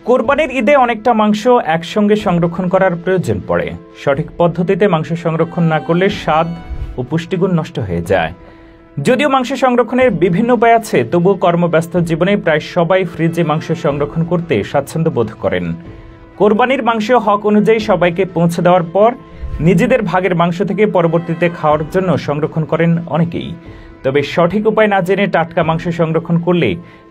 কোরবানির ঈদে অনেকটা মাংস একসঙ্গে সংরক্ষণ করার প্রয়োজন পড়ে। সঠিক পদ্ধতিতে মাংস সংরক্ষণ না করলে স্বাদ ও পুষ্টিগুণ নষ্ট হয়ে যায়। যদিও মাংস সংরক্ষণের বিভিন্ন উপায় আছে, তবুও কর্মব্যস্ত জীবনে প্রায় সবাই ফ্রিজে মাংস সংরক্ষণ করতে স্বাচ্ছন্দ্য বোধ করেন। কোরবানির মাংস হক অনুযায়ী সবাইকে পৌঁছে দেওয়ার পর নিজেদের ভাগের মাংস থেকে পরবর্তীতে খাওয়ার জন্য সংরক্ষণ করেন অনেকেই। তবে সঠিক উপায় না জেনে টাটকা মাংস সংরক্ষণ করলে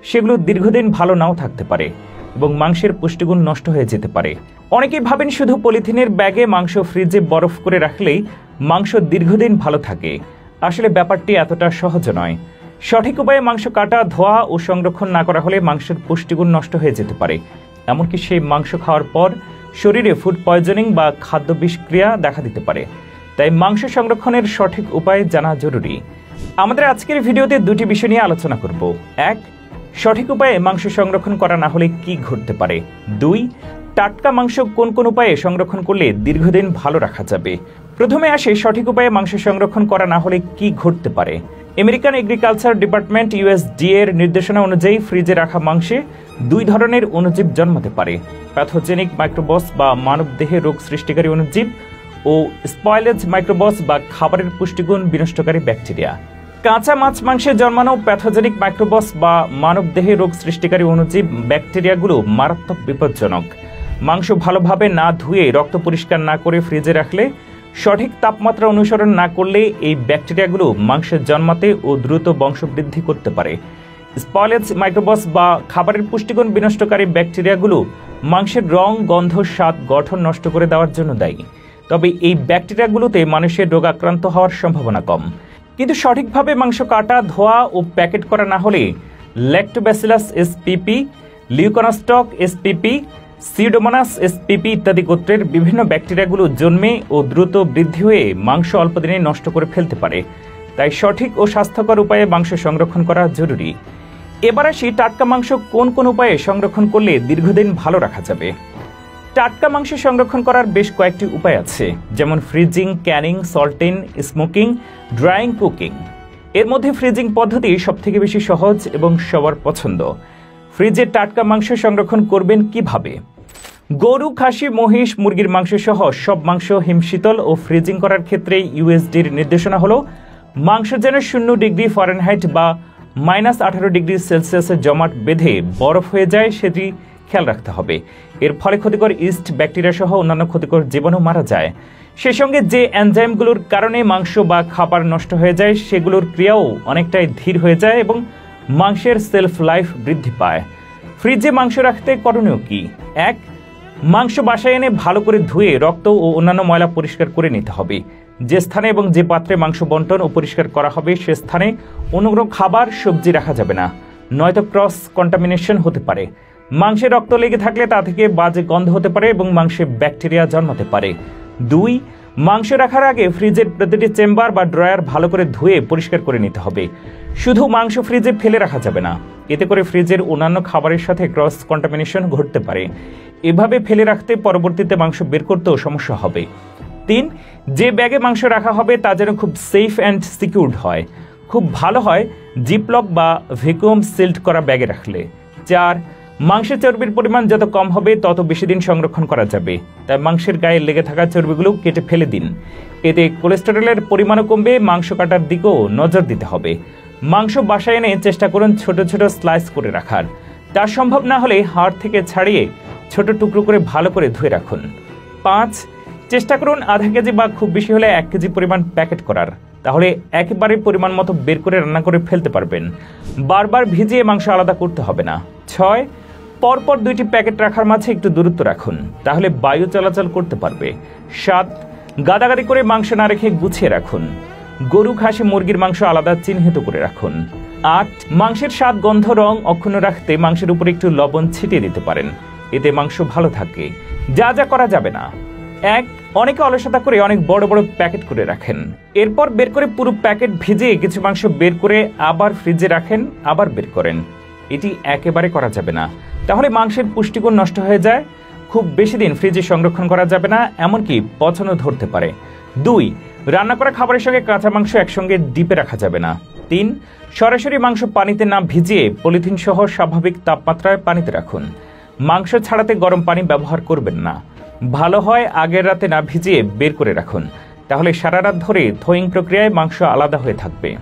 সেগুলো দীর্ঘদিন ভালো নাও থাকতে পারে এবং মাংসের পুষ্টিগুণ নষ্ট হয়ে যেতে পারে। অনেকেই ভাবেন শুধু পলিথিনের ব্যাগে মাংস ফ্রিজে বরফ করে রাখলেই মাংস দীর্ঘদিন ভালো থাকে। আসলে ব্যাপারটি এতটা সহজ নয়। সঠিক উপায়ে মাংস কাটা, ধোয়া ও সংরক্ষণ না করা হলে মাংসের পুষ্টিগুণ নষ্ট হয়ে যেতে পারে। এমনকি সেই মাংস খাওয়ার পর শরীরে ফুড পয়জনিং বা খাদ্য বিষক্রিয়া দেখা দিতে পারে। তাই মাংস সংরক্ষণের সঠিক উপায় জানা জরুরি। আমাদের আজকের ভিডিওতে দুটি বিষয় নিয়ে আলোচনা করব। এক, সঠিক উপায়ে মাংস সংরক্ষণ করা না হলে কি ঘটতে পারে। দুই, টাটকা মাংস কোন কোন উপায়ে সংরক্ষণ করলে দীর্ঘদিন ভালো রাখা যাবে। প্রথমে আসে সঠিক উপায়ে মাংস সংরক্ষণ করা না হলে কি ঘটতে পারে। আমেরিকান এগ্রিকালচার ডিপার্টমেন্ট USDA এর নির্দেশনা অনুযায়ী ফ্রিজে রাখা মাংসে দুই ধরনের অণুজীব জন্মাতে পারে: প্যাথোজেনিক মাইক্রোবস বা মানবদেহে রোগ সৃষ্টিকারী অণুজীব ও স্পয়েলেজ মাইক্রোবস বা খাবারের পুষ্টিগুণ বিনষ্টকারী ব্যাকটেরিয়া। কাঁচা মাছ মাংসে জন্মানো প্যাথোজেনিক মাইক্রোবস বা মানবদেহে রোগ সৃষ্টিকারী অণুজীব ব্যাকটেরিয়াগুলো মারাত্মক বিপজ্জনক। মাংস ভালোভাবে না ধুয়ে, রক্ত পরিষ্কার না করে ফ্রিজে রাখলে, সঠিক তাপমাত্রা অনুসরণ না করলে এই ব্যাকটেরিয়াগুলো মাংসে জন্মাতে ও দ্রুত বংশবৃদ্ধি করতে পারে। স্পয়েলেজ মাইক্রোবস বা খাবারের পুষ্টিগুণ বিনষ্টকারী ব্যাকটেরিয়াগুলো মাংসের রং, গন্ধ, স্বাদ, গঠন নষ্ট করে দেওয়ার জন্য দায়ী। তবে এই ব্যাকটেরিয়াগুলোতে মানুষের রোগাক্রান্ত হওয়ার সম্ভাবনা কম। কিন্তু সঠিকভাবে মাংস কাটা, ধোয়া ও প্যাকেট করা না হলে Lactobacillus spp, লিউকোনাস্টক spp, pseudomonas spp ইত্যাদি গোত্রের বিভিন্ন ব্যাকটেরিয়াগুলো জন্মে ও দ্রুত বৃদ্ধি হয়ে মাংস অল্পদিনে নষ্ট করে ফেলতে পারে। তাই সঠিক ও স্বাস্থ্যকর উপায়ে মাংস সংরক্ষণ করা জরুরি। এবার আসি টাটকা মাংস কোন কোন উপায়ে সংরক্ষণ করলে দীর্ঘদিন ভালো রাখা যাবে। টাটকা মাংস সংরক্ষণ করার বেশ কয়েকটি উপায় আছে, যেমন freezing, Canning, salting, smoking, drawing, cooking. এর মধ্যে ফ্রিজিং পদ্ধতি সবথেকে বেশি সহজ এবং সবার পছন্দ। ফ্রিজে টাটকা মাংস সংরক্ষণ করবেন কিভাবে? গরু, খাসি, মহিষ, মুরগির মাংস সহ সব মাংস হিমশীতল ও ফ্রিজিং করার ক্ষেত্রে USDA এর নির্দেশনা হলো মাংস যেন 0 ডিগ্রি ফারেনহাইট বা -18 ডিগ্রি সেলসিয়াসের জমাট বেঁধে বরফ হয়ে যায়, সেটি খেয়াল রাখতে হবে। এর ফলে ক্ষতিকর ইস্ট, ব্যাকটেরিয়া সহ অন্যান্য ক্ষতিকর জীবাণু মারা যায়। সে সঙ্গে যে এনজাইমগুলোর কারণে মাংস বা খাবার নষ্ট হয়ে যায় সেগুলোর ক্রিয়াও অনেকটাই ধীর হয়ে যায় এবং মাংসের সেলফ লাইফ বৃদ্ধি পায়। ফ্রিজে মাংস রাখতে করণীয় কি? এক, মাংস বাসায় এনে ভালো করে ধুয়ে রক্ত ও অন্যান্য ময়লা পরিষ্কার করে নিতে হবে। যে স্থানে এবং যে পাত্রে মাংস বন্টন ও পরিষ্কার করা হবে সে স্থানে অন্য কোনো খাবার, সবজি রাখা যাবে না, নয়তো ক্রস কন্টামিনেশন হতে পারে। মাংসে রক্ত লেগে থাকলে তা থেকে বাজে গন্ধ হতে পারে এবং মাংসে ব্যাকটেরিয়া জন্মাতে পারে। দুই, মাংস রাখার আগে ফ্রিজের প্রতিটি চেম্বার বা ড্রয়ার ভালো করে ধুয়ে পরিষ্কার করে নিতে হবে। শুধু মাংস ফ্রিজে ফেলে রাখা যাবে না, এতে করে ফ্রিজের অন্যান্য খাবারের সাথে ক্রস কন্টামিনেশন ঘটতে পারে। এভাবে ফেলে রাখতে পরবর্তীতে মাংস বের করতেও সমস্যা হবে। তিন, যে ব্যাগে মাংস রাখা হবে তা যেন খুব সেফ অ্যান্ড সিকিউরড হয়। খুব ভালো হয় জিপলক বা ভ্যাকুয়াম সিল্ড করা ব্যাগে রাখলে। চার, মাংসের চর্বির পরিমাণ যত কম হবে তত বেশি দিন সংরক্ষণ করা যাবে। তাই মাংসের গায়ে লেগে থাকা চর্বিগুলো কেটে ফেলে দিন। এতে কোলেস্টেরলের পরিমাণও কমবে। মাংস কাটার দিকেও নজর দিতে হবে। মাংস বাসায় এনে চেষ্টা করুন ছোট ছোট স্লাইস করে রাখার। তা সম্ভব না হলে হাড় থেকে ছাড়িয়ে ছোট টুকরো করে ভালো করে ধুয়ে রাখুন। পাঁচ, চেষ্টা করুন আধা কেজি বা খুব বেশি হলে 1 কেজি পরিমাণ প্যাকেট করার। তাহলে একেবারে পরিমাণ মতো বের করে রান্না করে ফেলতে পারবেন। বারবার ভিজিয়ে মাংস আলাদা করতে হবে না। 6, পরপর 2টি প্যাকেট রাখার মাঝে একটু দূরত্ব রাখুন, তাহলে বায়ু চলাচল করতে পারবে। 7, গাদাগাদি করে মাংস না রেখে গুছিয়ে রাখুন। গরু, খাসি, মুরগির মাংস আলাদা চিহ্নিত করে রাখুন। 8, মাংসের স্বাদ, গন্ধ, রং অক্ষুণ্ণ রাখতে মাংসের উপরে একটু লবণ ছিটিয়ে দিতে পারেন। এতে মাংস ভালো থাকে। যা যা করা যাবে না: 1, অনেকে অলসতা করে অনেক বড় বড় প্যাকেট করে রাখেন। এরপর বের করে পুরো প্যাকেট ভিজিয়ে কিছু মাংস বের করে আবার ফ্রিজে রাখেন, আবার বের করেন। এটি একেবারে করা যাবে না, তাহলে মাংসের পুষ্টিগুণ নষ্ট হয়ে যায়। খুব বেশি দিন ফ্রিজে সংরক্ষণ করা যাবে না, এমনকি পচনও ধরতে পারে। 2, রান্না করা খাবারের সঙ্গে কাঁচা মাংস একসঙ্গে ডিপে রাখা যাবে না। 3, সরাসরি মাংস পানিতে না ভিজিয়ে পলিথিন সহ স্বাভাবিক তাপমাত্রায় পানিতে রাখুন। মাংস ছাড়াতে গরম পানি ব্যবহার করবেন না। ভালো হয় আগের রাতে না ভিজিয়ে বের করে রাখুন, তাহলে সারা রাত ধরে থোয়িং প্রক্রিয়ায় মাংস আলাদা হয়ে থাকবে।